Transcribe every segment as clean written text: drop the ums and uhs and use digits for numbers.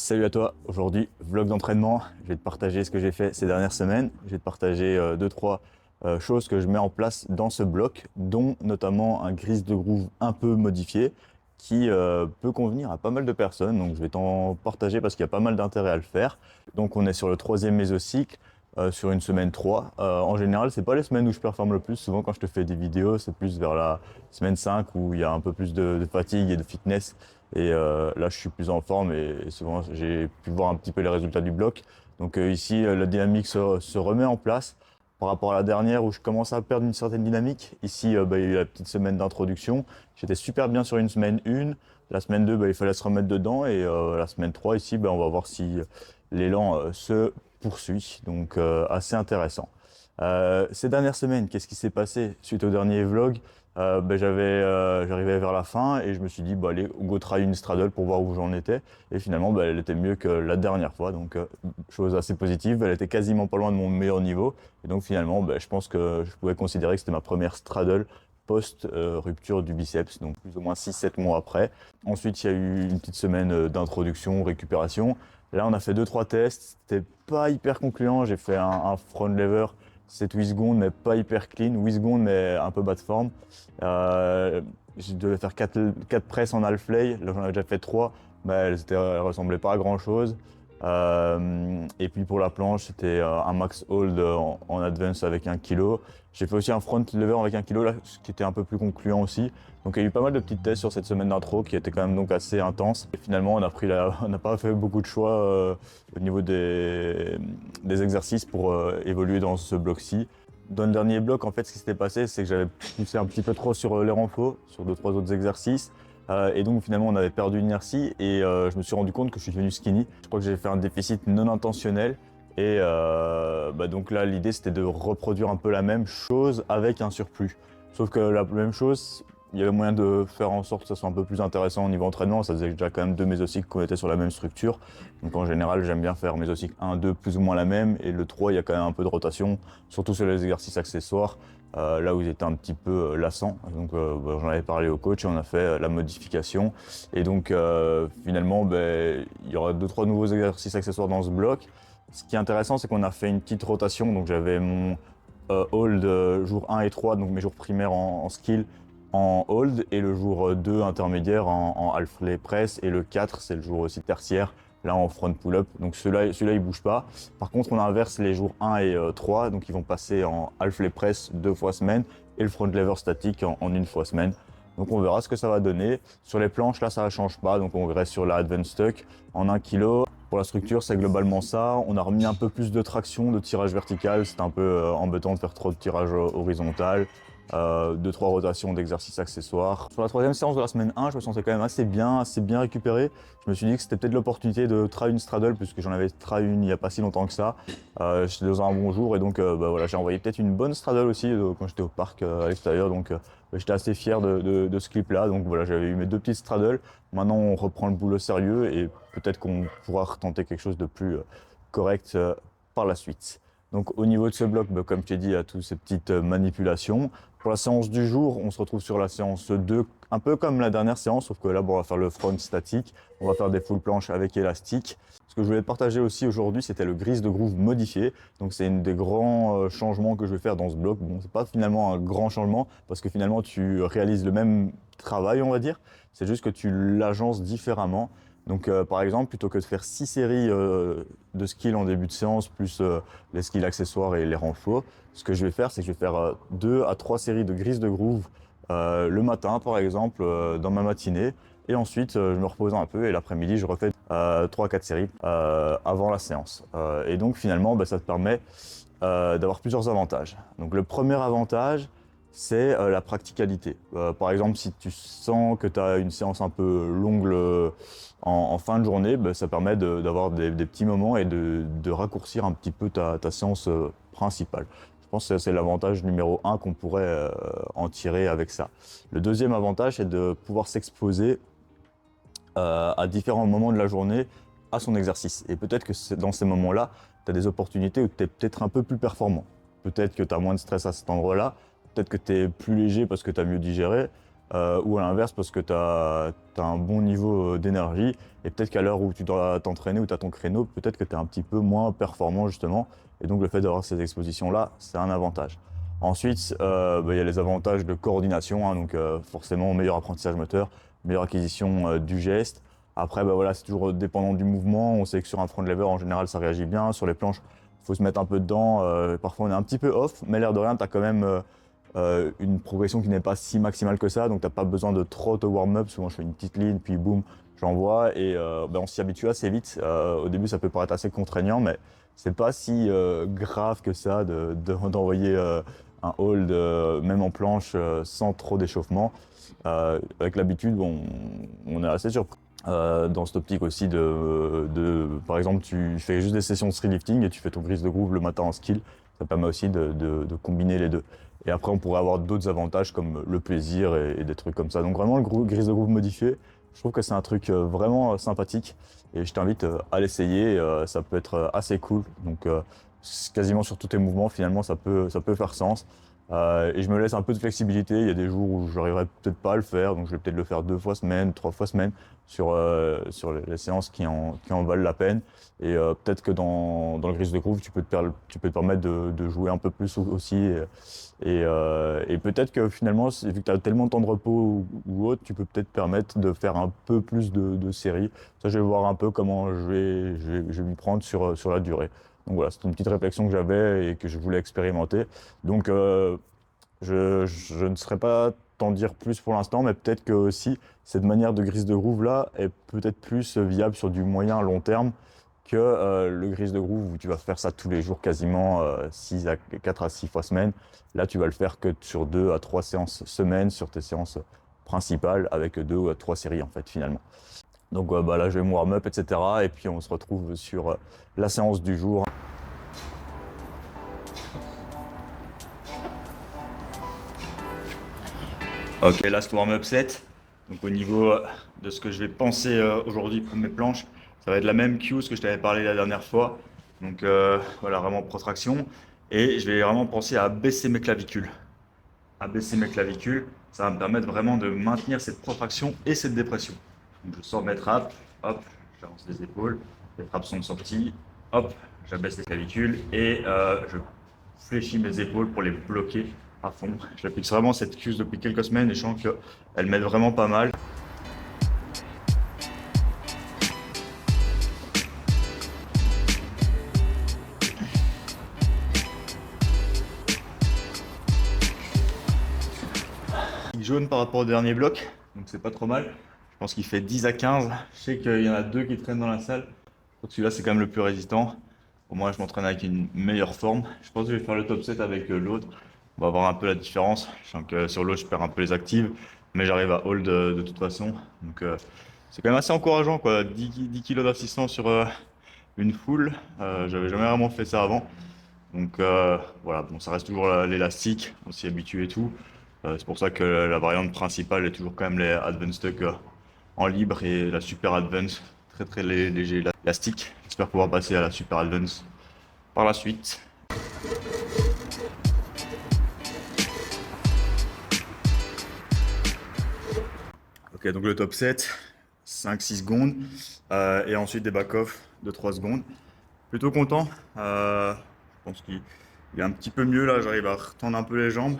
Salut à toi, aujourd'hui vlog d'entraînement, je vais te partager ce que j'ai fait ces dernières semaines, je vais te partager 2-3 choses que je mets en place dans ce bloc, dont notamment un grise de groove un peu modifié qui peut convenir à pas mal de personnes, donc je vais t'en partager parce qu'il y a pas mal d'intérêt à le faire. Donc on est sur le troisième mésocycle, sur une semaine 3. En général, c'est pas les semaines où je performe le plus, souvent quand je te fais des vidéos, c'est plus vers la semaine 5 où il y a un peu plus de fatigue et de fitness. Et là, je suis plus en forme et souvent, j'ai pu voir un petit peu les résultats du bloc. Donc ici, la dynamique se remet en place par rapport à la dernière où je commence à perdre une certaine dynamique. Ici, il y a eu la petite semaine d'introduction. J'étais super bien sur une semaine 1. La semaine 2, il fallait se remettre dedans. Et la semaine 3, ici, on va voir si l'élan se poursuit. Donc assez intéressant. Ces dernières semaines, qu'est-ce qui s'est passé suite au dernier vlog? J'arrivais vers la fin et je me suis dit allez, go try une straddle pour voir où j'en étais, et finalement elle était mieux que la dernière fois, donc chose assez positive. Elle était quasiment pas loin de mon meilleur niveau et donc finalement je pense que je pouvais considérer que c'était ma première straddle post rupture du biceps, donc plus ou moins 6-7 mois après. Ensuite il y a eu une petite semaine d'introduction, récupération. Là on a fait 2-3 tests, c'était pas hyper concluant. J'ai fait un front lever 7-8 secondes, mais pas hyper clean. 8 secondes, mais un peu bas de forme. Je devais faire 4 presses en half lay. Là, j'en avais déjà fait 3. Mais elles ressemblaient pas à grand chose. Et puis pour la planche, c'était un max hold en advance avec 1 kg. J'ai fait aussi un front lever avec 1 kg, là, ce qui était un peu plus concluant aussi. Donc il y a eu pas mal de petites tests sur cette semaine d'intro qui était quand même donc assez intense. Et finalement, on n'a pas fait beaucoup de choix au niveau des exercices pour évoluer dans ce bloc-ci. Dans le dernier bloc, en fait, ce qui s'était passé, c'est que j'avais poussé un petit peu trop sur les renforts, sur 2-3 autres exercices. Et donc finalement, on avait perdu l'inertie et je me suis rendu compte que je suis devenu skinny. Je crois que j'ai fait un déficit non intentionnel. Et donc là, l'idée, c'était de reproduire un peu la même chose avec un surplus. Sauf que la même chose, il y avait moyen de faire en sorte que ça soit un peu plus intéressant au niveau entraînement. Ça faisait déjà quand même 2 mésocycles qu'on était sur la même structure. Donc en général, j'aime bien faire mésocycle 1, 2 plus ou moins la même. Et le 3, il y a quand même un peu de rotation, surtout sur les exercices accessoires, là où ils étaient un petit peu lassants. Donc j'en avais parlé au coach et on a fait la modification. Et donc finalement, il y aura 2-3 nouveaux exercices accessoires dans ce bloc. Ce qui est intéressant, c'est qu'on a fait une petite rotation. Donc j'avais mon hold jour 1 et 3, donc mes jours primaires en skill, en hold, et le jour 2 intermédiaire en half lay press, et le 4 c'est le jour aussi tertiaire, là en front pull-up. Donc celui-là il bouge pas. Par contre on inverse les jours 1 et 3, donc ils vont passer en half lay press 2 fois semaine et le front lever statique en 1 fois semaine. Donc on verra ce que ça va donner. Sur les planches là ça ne change pas, donc on reste sur la advanced tuck en 1 kg. Pour la structure, c'est globalement ça. On a remis un peu plus de traction, de tirage vertical. C'était un peu embêtant de faire trop de tirage horizontal. 2-3 rotations d'exercices accessoires. Sur la troisième séance de la semaine 1, je me sentais quand même assez bien récupéré. Je me suis dit que c'était peut-être l'opportunité de try une straddle, puisque j'en avais try une il n'y a pas si longtemps que ça. J'étais dans un bon jour et donc voilà, j'ai envoyé peut-être une bonne straddle aussi quand j'étais au parc à l'extérieur. Donc j'étais assez fier de ce clip-là. Donc voilà, j'avais eu mes 2 petites straddles. Maintenant, on reprend le boulot sérieux et peut-être qu'on pourra retenter quelque chose de plus correct par la suite. Donc au niveau de ce bloc, comme je t'ai dit, il y a toutes ces petites manipulations. Pour la séance du jour, on se retrouve sur la séance 2, un peu comme la dernière séance, sauf que là, on va faire le front statique, on va faire des full planches avec élastique. Ce que je voulais partager aussi aujourd'hui, c'était le grise de groove modifié. Donc c'est un des grands changements que je vais faire dans ce bloc. Bon, c'est pas finalement un grand changement, parce que finalement, tu réalises le même travail, on va dire. C'est juste que tu l'agences différemment. Donc par exemple, plutôt que de faire 6 séries de skills en début de séance, plus les skills accessoires et les renforts, ce que je vais faire, c'est que je vais faire 2 à 3 séries de grise de groove le matin, par exemple, dans ma matinée. Et ensuite, je me repose un peu et l'après-midi, je refais 3-4 séries avant la séance. Et donc finalement, ça te permet d'avoir plusieurs avantages. Donc le premier avantage, c'est la practicalité. Par exemple, si tu sens que tu as une séance un peu longue en fin de journée, ça permet d'avoir des petits moments et de raccourcir un petit peu ta séance principale. Je pense que c'est l'avantage numéro 1 qu'on pourrait en tirer avec ça. Le deuxième avantage, c'est de pouvoir s'exposer à différents moments de la journée à son exercice. Et peut-être que dans ces moments-là, tu as des opportunités où tu es peut-être un peu plus performant. Peut-être que tu as moins de stress à cet endroit-là. Peut-être que tu es plus léger parce que tu as mieux digéré. ou à l'inverse parce que tu as un bon niveau d'énergie et peut-être qu'à l'heure où tu dois t'entraîner ou tu as ton créneau, peut-être que tu es un petit peu moins performant justement. Et donc le fait d'avoir ces expositions-là, c'est un avantage. Ensuite, il y a les avantages de coordination, hein, donc forcément meilleur apprentissage moteur, meilleure acquisition du geste. Après, voilà, c'est toujours dépendant du mouvement. On sait que sur un front lever, en général, ça réagit bien. Sur les planches, il faut se mettre un peu dedans. Parfois, on est un petit peu off, mais l'air de rien, tu as quand même une progression qui n'est pas si maximale que ça. Donc, tu n'as pas besoin de trop te warm-up. Souvent, je fais une petite ligne, puis boum, j'envoie. Et on s'y habitue assez vite. Au début, ça peut paraître assez contraignant, mais c'est pas si grave que ça d'envoyer un hold, même en planche, sans trop d'échauffement. Avec l'habitude, on est assez surpris. Dans cette optique aussi par exemple, tu fais juste des sessions de street lifting et tu fais ton grise de groove le matin en skill. Ça permet aussi de combiner les deux. Et après, on pourrait avoir d'autres avantages comme le plaisir et des trucs comme ça. Donc vraiment, le grise de groove modifié, je trouve que c'est un truc vraiment sympathique et je t'invite à l'essayer. Ça peut être assez cool. Donc quasiment sur tous tes mouvements, finalement, ça peut faire sens. Et je me laisse un peu de flexibilité. Il y a des jours où je n'arriverai peut-être pas à le faire, donc je vais peut-être le faire 2 fois semaine, 3 fois semaine sur les séances qui en valent la peine. Et peut-être que dans le grise de groove, tu peux te permettre de jouer un peu plus aussi. Et peut-être que finalement, vu que tu as tellement de temps de repos ou autre, tu peux peut-être permettre de faire un peu plus de séries. Ça, je vais voir un peu comment je vais m'y prendre sur la durée. Donc voilà, c'est une petite réflexion que j'avais et que je voulais expérimenter. Donc je ne saurais pas t'en dire plus pour l'instant, mais peut-être que aussi cette manière de grise de groove là est peut-être plus viable sur du moyen long terme que le grise de groove où tu vas faire ça tous les jours quasiment 4 à 6 fois semaine. Là, tu vas le faire que sur 2 à 3 séances semaine sur tes séances principales avec 2 à 3 séries en fait finalement. Donc là, je vais me warm up, etc. Et puis on se retrouve sur la séance du jour. Ok, last warm-up set. Donc au niveau de ce que je vais penser aujourd'hui pour mes planches, ça va être la même cue que je t'avais parlé la dernière fois. Donc voilà, vraiment protraction. Et je vais vraiment penser à baisser mes clavicules. À baisser mes clavicules, ça va me permettre vraiment de maintenir cette protraction et cette dépression. Donc je sors mes trappes, hop, j'avance les épaules, les trappes sont sorties, hop, j'abaisse les clavicules et je fléchis mes épaules pour les bloquer à fond. J'applique vraiment cette cue depuis quelques semaines et je sens qu'elle m'aide vraiment pas mal. Jaune par rapport au dernier bloc, donc c'est pas trop mal. Je pense qu'il fait 10 à 15. Je sais qu'il y en a 2 qui traînent dans la salle. Je crois que celui-là c'est quand même le plus résistant. Au moins je m'entraîne avec une meilleure forme. Je pense que je vais faire le top 7 avec l'autre. On va voir un peu la différence. Je sens que sur l'autre je perds un peu les actives, mais j'arrive à hold de toute façon. Donc c'est quand même assez encourageant quoi. 10 kg d'assistance sur une foule. J'avais jamais vraiment fait ça avant. Donc voilà, bon, ça reste toujours l'élastique, on s'y habitue et tout. C'est pour ça que la variante principale est toujours quand même les Advanced Tuck en libre et la Super Advance, très très léger élastique. J'espère pouvoir passer à la Super Advance par la suite. Ok, donc le top 7, 5-6 secondes et ensuite des back-off de 3 secondes. Plutôt content, je pense qu'il est un petit peu mieux là, j'arrive à retendre un peu les jambes.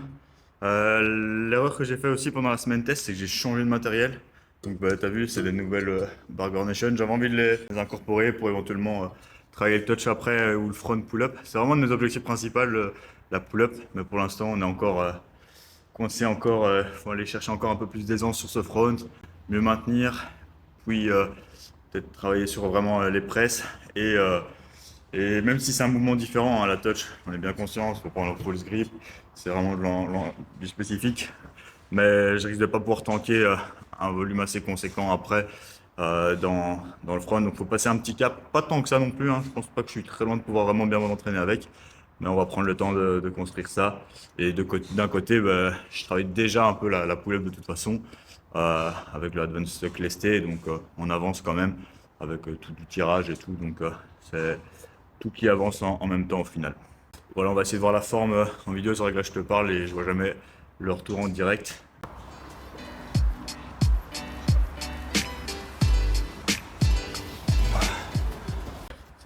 L'erreur que j'ai fait aussi pendant la semaine test, c'est que j'ai changé de matériel. Donc tu as vu, c'est des nouvelles Burger Nation. J'avais envie de les incorporer pour éventuellement travailler le touch après ou le front pull-up. C'est vraiment de mes objectifs principaux, la pull-up. Mais pour l'instant, on est encore coincé encore. Faut aller chercher encore un peu plus d'aisance sur ce front, mieux maintenir. Puis peut-être travailler sur vraiment les presses. Et même si c'est un mouvement différent, hein, la touch, on est bien conscient, il faut prendre le false grip. C'est vraiment du spécifique. Mais je risque de pas pouvoir tanker un volume assez conséquent après dans le front. Donc il faut passer un petit cap, pas tant que ça non plus. Hein. Je pense pas que je suis très loin de pouvoir vraiment bien m'entraîner avec. Mais on va prendre le temps de construire ça. Et d'un côté, je travaille déjà un peu la pull-up de toute façon avec le Advanced Tuck lesté. Donc on avance quand même avec tout du tirage et tout. Donc c'est tout qui avance en même temps au final. Voilà, on va essayer de voir la forme en vidéo. C'est vrai que là je te parle et je vois jamais le retour en direct.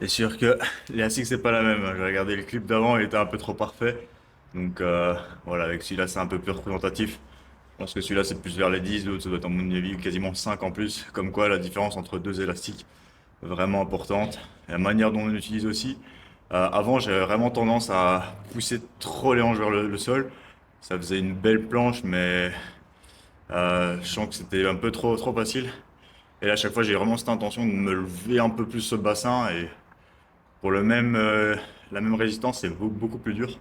C'est sûr que l'élastique, c'est pas la même, hein. J'ai regardé le clip d'avant, il était un peu trop parfait. Donc voilà, avec celui-là, c'est un peu plus représentatif. Je pense que celui-là, c'est plus vers les 10, l'autre, ça doit être, à mon avis, quasiment 5 en plus. Comme quoi, la différence entre deux élastiques, vraiment importante. Et la manière dont on l'utilise aussi. Avant, j'avais vraiment tendance à pousser trop les hanches vers le sol. Ça faisait une belle planche, mais je sens que c'était un peu trop facile. Et là, à chaque fois, j'ai vraiment cette intention de me lever un peu plus ce bassin. Et pour la même résistance, c'est beaucoup plus dur.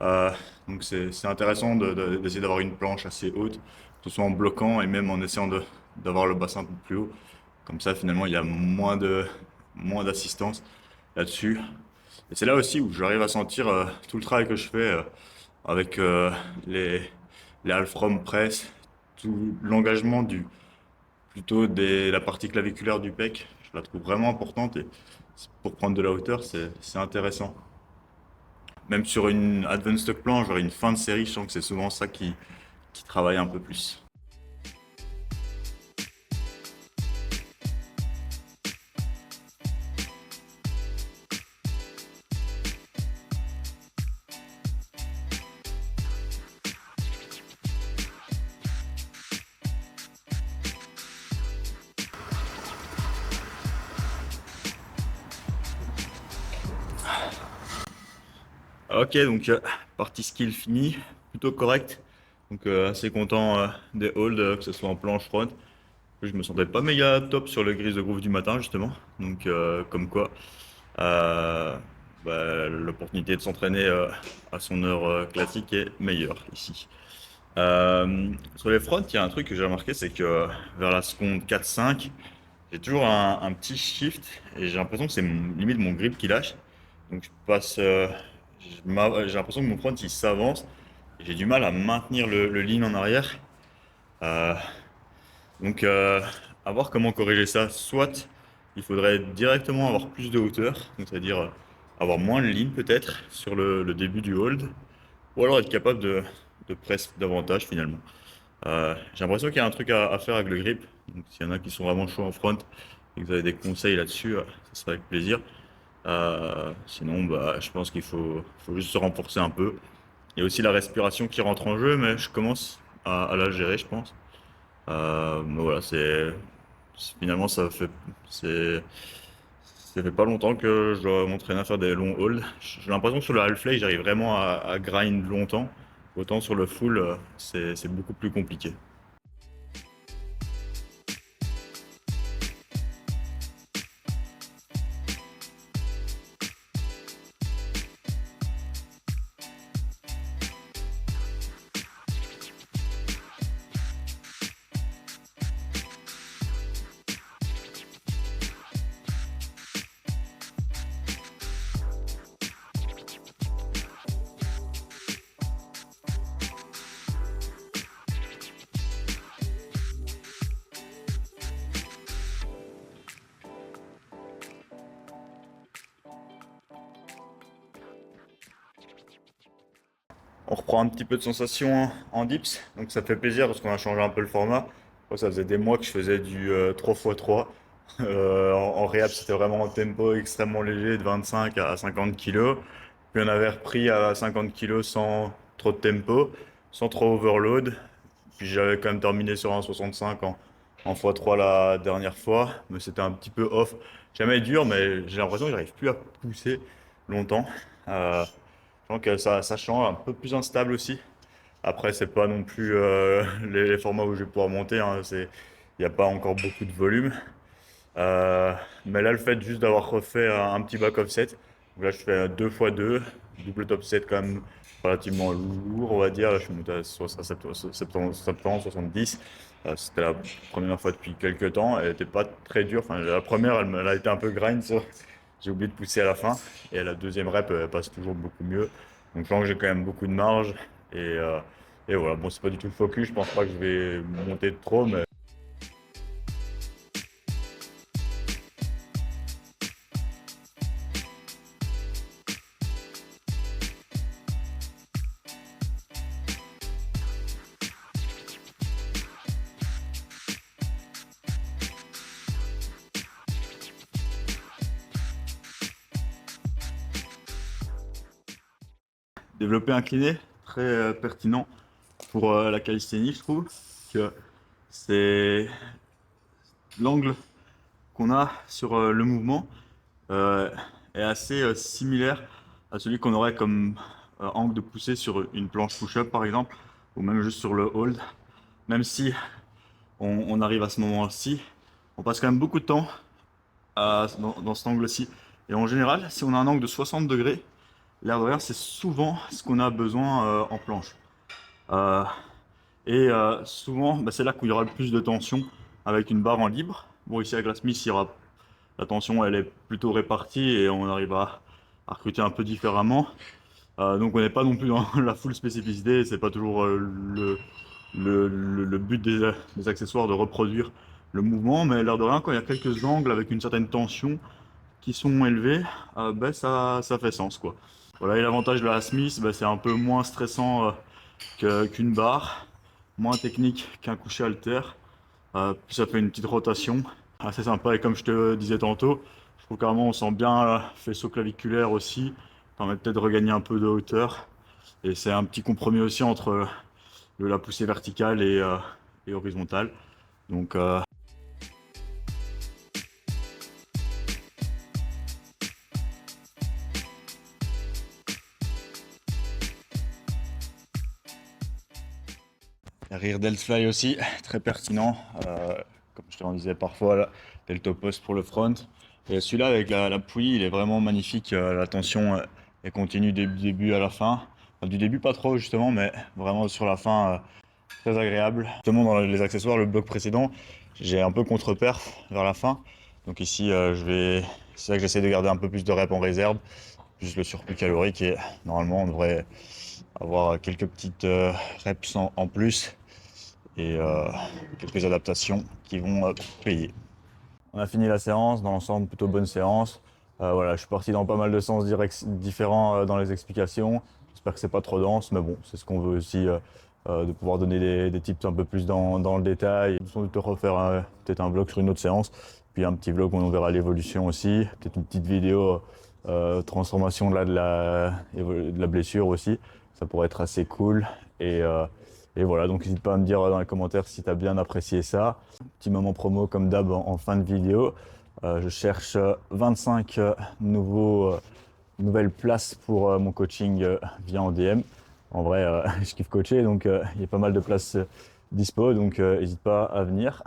Euh, donc c'est intéressant d'essayer d'avoir une planche assez haute, que ce soit en bloquant et même en essayant d'avoir le bassin un peu plus haut. Comme ça, finalement, il y a moins d'assistance là-dessus. Et c'est là aussi où j'arrive à sentir tout le travail que je fais avec les, les half from press, tout l'engagement la partie claviculaire du pec. Je la trouve vraiment importante et pour prendre de la hauteur, c'est intéressant. Même sur une advanced stock plan, genre une fin de série, je sens que c'est souvent ça qui travaille un peu plus. Ok, donc partie skill finie, plutôt correct. Donc assez content des holds, que ce soit en planche front. Je me sentais pas méga top sur le gris de groove du matin justement. Donc comme quoi, euh, l'opportunité de s'entraîner à son heure classique est meilleure ici. Sur les fronts, il y a un truc que j'ai remarqué, c'est que vers la seconde 4-5, j'ai toujours un petit shift et j'ai l'impression que c'est limite mon grip qui lâche. Donc je passe, j'ai l'impression que mon front il s'avance et j'ai du mal à maintenir le lean en arrière. Euh, donc à voir comment corriger ça. Soit il faudrait directement avoir plus de hauteur, donc c'est-à-dire avoir moins de lean peut-être sur le début du hold, ou alors être capable de press davantage finalement. J'ai l'impression qu'il y a un truc à faire avec le grip. Donc, s'il y en a qui sont vraiment chauds en front et que vous avez des conseils là-dessus, ça serait avec plaisir. Sinon, bah, je pense faut juste se renforcer un peu. Il y a aussi la respiration qui rentre en jeu, mais je commence à la gérer, je pense. Mais voilà, finalement, ça fait pas longtemps que je dois m'entraîner à faire des longs hauls. J'ai l'impression que sur le half-lay, j'arrive vraiment à grind longtemps. Autant sur le full, c'est beaucoup plus compliqué. On reprend un petit peu de sensation en dips, donc ça fait plaisir parce qu'on a changé un peu le format. Moi, ça faisait des mois que je faisais du 3x3. En réhab, c'était vraiment un tempo extrêmement léger de 25 à 50 kg. Puis on avait repris à 50 kg sans trop de tempo, sans trop overload. Puis j'avais quand même terminé sur un 65 en x3 la dernière fois, mais c'était un petit peu off. Jamais dur, mais j'ai l'impression que j'arrive plus à pousser longtemps. Je sens que ça change, un peu plus instable aussi. Après, c'est pas non plus les formats où je vais pouvoir monter, hein, il n'y a pas encore beaucoup de volume. Euh, mais là, le fait juste d'avoir refait un petit back offset, donc là je fais 2x2, double top set quand même relativement lourd, on va dire. Là, je suis monté à 70, 70. C'était la première fois depuis quelques temps. Elle n'était pas très dure. Enfin, la première, elle a été un peu grind. J'ai oublié de pousser à la fin. Et la deuxième rep, elle passe toujours beaucoup mieux. Donc je sens que j'ai quand même beaucoup de marge. Et voilà, bon, c'est pas du tout le focus. Je pense pas que je vais monter de trop, mais développé incliné, très pertinent pour la calisthénie, je trouve que c'est l'angle qu'on a sur le mouvement euh, est assez similaire à celui qu'on aurait comme angle de poussée sur une planche push-up par exemple, ou même juste sur le hold. Même si on arrive à ce moment-ci, on passe quand même beaucoup de temps dans cet angle-ci. Et en général, si on a un angle de 60 degrés, l'air de rien, c'est souvent ce qu'on a besoin en planche. Euh, Souvent, bah, c'est là qu'il y aura le plus de tension avec une barre en libre. Bon, ici avec la Smith, la tension elle est plutôt répartie et on arrive à recruter un peu différemment. Donc on n'est pas non plus dans la full spécificité, c'est pas toujours le but des accessoires de reproduire le mouvement, mais l'air de rien, quand il y a quelques angles avec une certaine tension qui sont élevés, ben ça fait sens quoi. Voilà, et l'avantage de la Smith, ben, c'est un peu moins stressant qu'une barre, moins technique qu'un coucher halter. Puis ça fait une petite rotation assez sympa. Et comme je te disais tantôt, je trouve carrément on sent bien faisceau claviculaire aussi. Ça permet peut-être de regagner un peu de hauteur. Et c'est un petit compromis aussi entre la poussée verticale et horizontale. Donc Rear Delt Fly aussi, très pertinent. Comme je te le disais parfois, là, delta post pour le front. Et celui-là, avec la poulie, il est vraiment magnifique. La tension est continue du début à la fin. Enfin, du début, pas trop justement, mais vraiment sur la fin, très agréable. Justement, dans les accessoires, le bloc précédent, j'ai un peu contre-perf vers la fin. Donc ici, c'est ça que j'essaie de garder un peu plus de reps en réserve, plus le surplus calorique. Et normalement, on devrait avoir quelques petites reps en plus et quelques adaptations qui vont payer. On a fini la séance, dans l'ensemble plutôt bonne séance. Voilà, je suis parti dans pas mal de sens différents dans les explications. J'espère que c'est pas trop dense, mais bon, c'est ce qu'on veut aussi, de pouvoir donner des tips un peu plus dans le détail. Sans doute refaire peut-être un vlog sur une autre séance, puis un petit vlog où on verra l'évolution aussi, peut-être une petite vidéo transformation de la blessure aussi. Ça pourrait être assez cool. Et voilà, donc n'hésite pas à me dire dans les commentaires si tu as bien apprécié ça. Petit moment promo comme d'hab en fin de vidéo. Je cherche 25 nouvelles places pour mon coaching via en DM. En vrai, je kiffe coacher, donc il y a pas mal de places dispo, donc n'hésite pas à venir.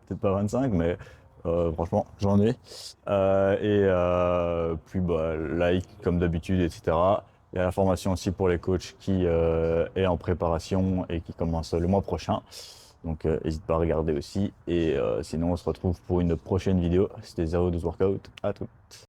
Peut-être pas 25, mais franchement, j'en ai. Puis bah, like comme d'habitude, etc. Il y a la formation aussi pour les coachs qui est en préparation et qui commence le mois prochain. Donc n'hésite pas à regarder aussi. Et sinon, on se retrouve pour une prochaine vidéo. C'était 02 Workout. À tout.